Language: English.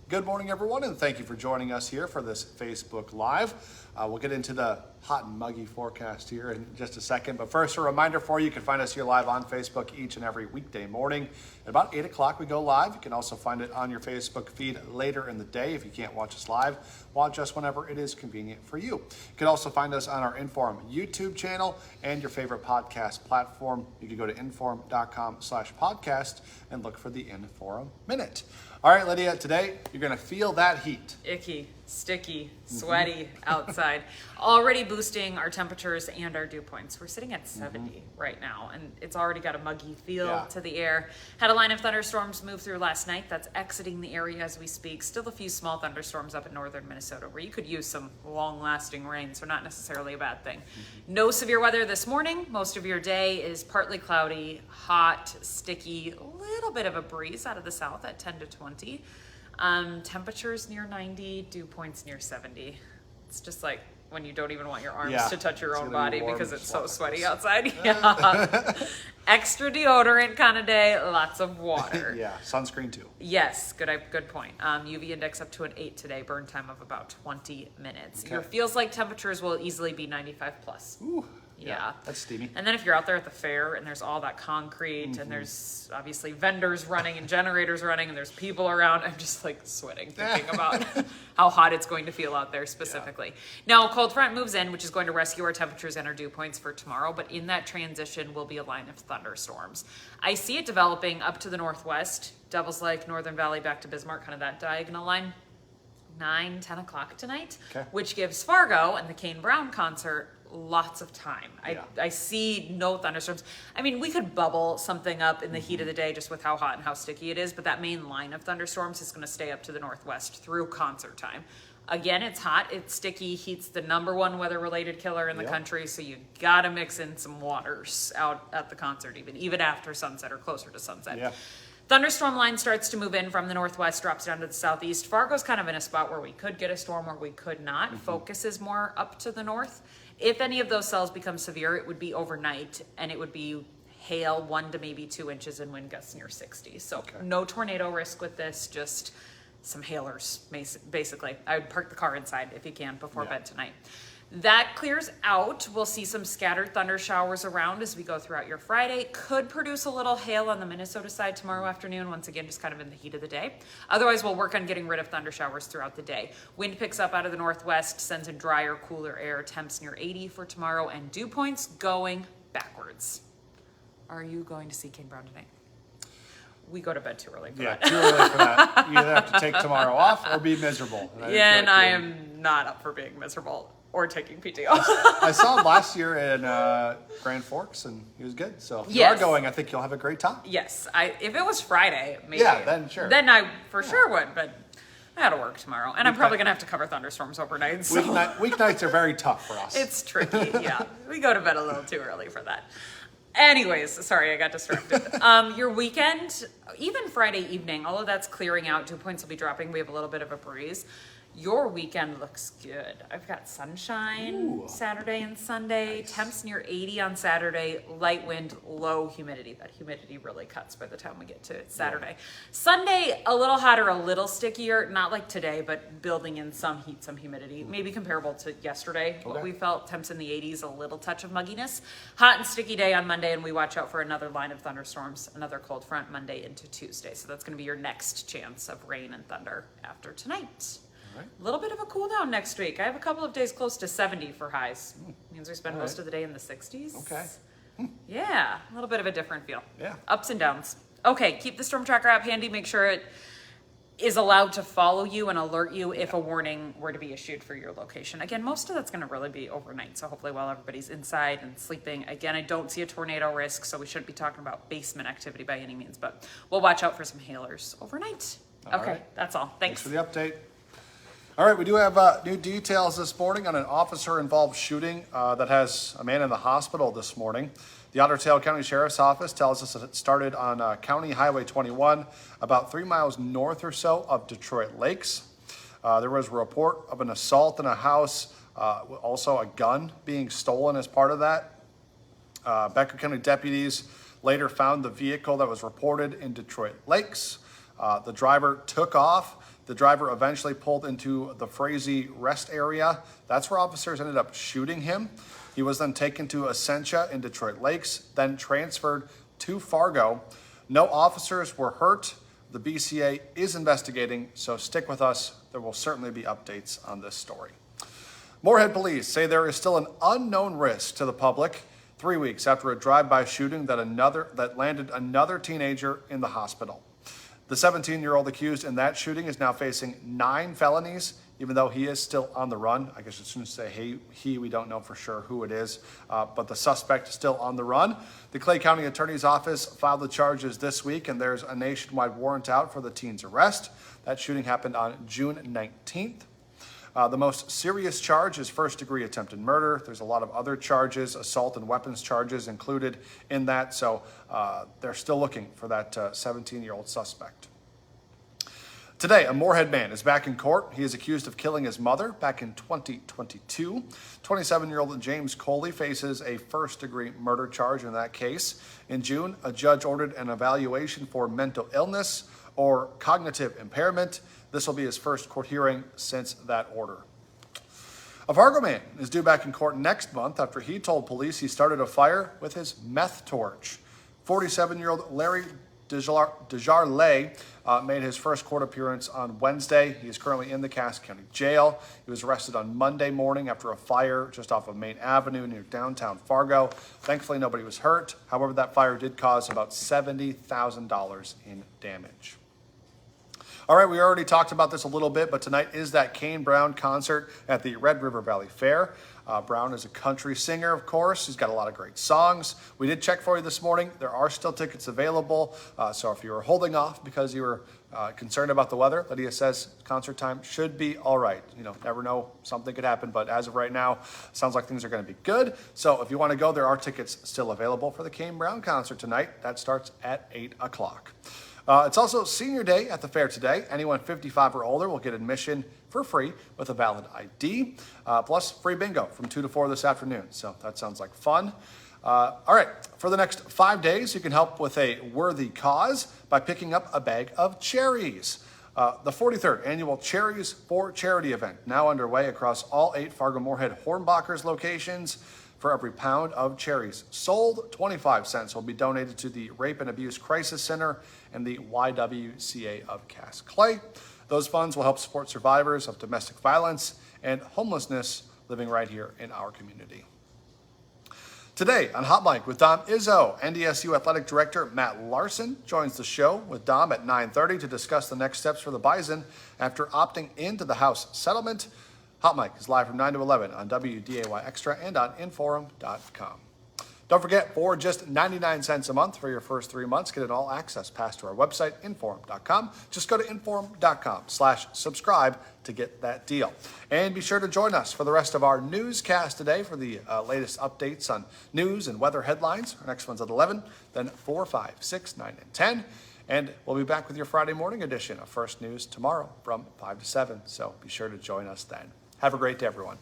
Good morning, everyone, and thank you for joining us here for this Facebook Live. We'll get into the hot and muggy forecast here in just a second. But first, a reminder for you, you can find us here live on Facebook each and every weekday morning. At about 8 o'clock, we go live. You can also find it on your Facebook feed later in the day. If you can't watch us live, watch us whenever it is convenient for you. You can also find us on our Inform YouTube channel and your favorite podcast platform. You can go to inform.com/podcast and look for the Inform Minute. All right, Lydia, today you're going to feel that heat. Icky, sticky, sweaty outside. Already boosting our temperatures and our dew points. We're sitting at 70 right now, and it's already got a muggy feel to the air. Had a line of thunderstorms move through last night. That's exiting the area as we speak. Still a few small thunderstorms up in northern Minnesota where you could use some long-lasting rain, so not necessarily a bad thing. No severe weather this morning. Most of your day is partly cloudy, hot, sticky, a little bit of a breeze out of the south at 10 to 20. Temperatures near 90, dew points near 70. It's just like when you don't even want your arms to touch your own body because it's so sweaty outside. Extra deodorant kind of day, lots of water. Sunscreen too. Yes, good point. UV index up to an 8 today, burn time of about 20 minutes. Okay. Your feels like temperatures will easily be 95 plus. Ooh. Yeah, that's steamy. And then if you're out there at the fair and there's all that concrete and there's obviously vendors running and generators running and there's people around, I'm just like sweating thinking about how hot it's going to feel out there specifically. Now, a cold front moves in, which is going to rescue our temperatures and our dew points for tomorrow, but in that transition will be a line of thunderstorms. I see it developing up to the northwest, Devil's Lake, Northern Valley, back to Bismarck, kind of that diagonal line. 9-10 o'clock tonight, which gives Fargo and the Kane Brown concert lots of time. I see no thunderstorms. I mean, we could bubble something up in the heat of the day just with how hot and how sticky it is, but that main line of thunderstorms is going to stay up to the northwest through concert time. Again, it's hot, it's sticky, heat's the #1 weather-related killer in the country, so you gotta mix in some waters out at the concert, even after sunset or closer to sunset. Thunderstorm line starts to move in from the northwest, drops down to the southeast. Fargo's kind of in a spot where we could get a storm or we could not. Focus is more up to the north. If any of those cells become severe, it would be overnight, and it would be hail 1 to maybe 2 inches and wind gusts near 60. So no tornado risk with this, just some hailers, basically. I would park the car inside if you can before bed tonight. That clears out. We'll see some scattered thunder showers around as we go throughout your Friday. Could produce a little hail on the Minnesota side tomorrow afternoon, once again, just kind of in the heat of the day. Otherwise, we'll work on getting rid of thunder showers throughout the day. Wind picks up out of the northwest, sends in drier, cooler air, temps near 80 for tomorrow, and dew points going backwards. Are you going to see Kane Brown tonight? We go to bed too early for that. Too early for that. You either have to take tomorrow off or be miserable. And I am not up for being miserable or taking PTO. I saw him last year in Grand Forks, and he was good. So if you are going, I think you'll have a great time. Yes. If it was Friday, maybe. Then sure. Then I for sure would, but I gotta work tomorrow. And I'm probably gonna have to cover thunderstorms overnight. So. Weeknights are very tough for us. It's tricky, We go to bed a little too early for that. Anyways, sorry, I got distracted. Your weekend, even Friday evening, all of that's clearing out. Dew points will be dropping. We have a little bit of a breeze. Your weekend looks good. I've got sunshine Saturday and Sunday. Nice. Temps near 80 on Saturday. Light wind, low humidity. That humidity really cuts by the time we get to Saturday. Sunday, a little hotter, a little stickier. Not like today, but building in some heat, some humidity. Maybe comparable to yesterday. What we felt, temps in the 80s, a little touch of mugginess. Hot and sticky day on Monday, and we watch out for another line of thunderstorms, another cold front Monday into Tuesday. So that's going to be your next chance of rain and thunder after tonight. A little bit of a cool down next week. I have a couple of days close to 70 for highs. Means we spend most of the day in the 60s. Yeah, a little bit of a different feel. Ups and downs. Okay, keep the Storm Tracker app handy. Make sure it is allowed to follow you and alert you if a warning were to be issued for your location. Again, most of that's going to really be overnight, so hopefully while everybody's inside and sleeping. Again, I don't see a tornado risk, so we shouldn't be talking about basement activity by any means, but we'll watch out for some hailers overnight. That's all. Thanks for the update. All right, we do have new details this morning on an officer-involved shooting that has a man in the hospital this morning. The Otter Tail County Sheriff's Office tells us that it started on County Highway 21, about 3 miles north or so of Detroit Lakes. There was a report of an assault in a house, also a gun being stolen as part of that. Becker County deputies later found the vehicle that was reported in Detroit Lakes. The driver took off. The driver eventually pulled into the Frazee rest area. That's where officers ended up shooting him. He was then taken to Essentia in Detroit Lakes, then transferred to Fargo. No officers were hurt. The BCA is investigating, so stick with us. There will certainly be updates on this story. Moorhead police say there is still an unknown risk to the public 3 weeks after a drive-by shooting that landed another teenager in the hospital. The 17-year-old accused in that shooting is now facing 9 felonies, even though he is still on the run. I guess as soon as you say he, we don't know for sure who it is, but the suspect is still on the run. The Clay County Attorney's Office filed the charges this week, and there's a nationwide warrant out for the teen's arrest. That shooting happened on June 19th. The most serious charge is first-degree attempted murder. There's a lot of other charges, assault and weapons charges included in that, so they're still looking for that 17-year-old suspect. Today, a Moorhead man is back in court. He is accused of killing his mother back in 2022. 27-year-old James Coley faces a first-degree murder charge in that case. In June, a judge ordered an evaluation for mental illness or cognitive impairment. This will be his first court hearing since that order. A Fargo man is due back in court next month after he told police he started a fire with his meth torch. 47-year-old Larry Desjardins made his first court appearance on Wednesday. He is currently in the Cass County Jail. He was arrested on Monday morning after a fire just off of Main Avenue near downtown Fargo. Thankfully, nobody was hurt. However, that fire did cause about $70,000 in damage. All right, we already talked about this a little bit, but tonight is that Kane Brown concert at the Red River Valley Fair. Brown is a country singer, of course. He's got a lot of great songs. We did check for you this morning. There are still tickets available. So if you were holding off because you were concerned about the weather, Lydia says concert time should be all right. You know, never know, something could happen, but as of right now, sounds like things are going to be good. So if you want to go, there are tickets still available for the Kane Brown concert tonight. That starts at 8 o'clock. It's also Senior Day at the fair today. Anyone 55 or older will get admission for free with a valid ID, plus free bingo from 2 to 4 this afternoon. So that sounds like fun. All right, for the next 5 days, you can help with a worthy cause by picking up a bag of cherries. The 43rd annual Cherries for Charity event now underway across all 8 Fargo-Moorhead Hornbachers locations. For every pound of cherries sold, 25 cents will be donated to the Rape and Abuse Crisis Center and the YWCA of Cass Clay. Those funds will help support survivors of domestic violence and homelessness living right here in our community. Today on Hot Mic with Dom Izzo, NDSU Athletic Director Matt Larson joins the show with Dom at 9:30 to discuss the next steps for the Bison after opting into the House settlement. Hot Mic is live from 9 to 11 on WDAY Extra and on Inforum.com. Don't forget, for just 99 cents a month for your first 3 months, get an all-access pass to our website, Inforum.com. Just go to Inforum.com/subscribe to get that deal. And be sure to join us for the rest of our newscast today for the latest updates on news and weather headlines. Our next one's at 11, then 4, 5, 6, 9, and 10. And we'll be back with your Friday morning edition of First News tomorrow from 5 to 7. So be sure to join us then. Have a great day, everyone.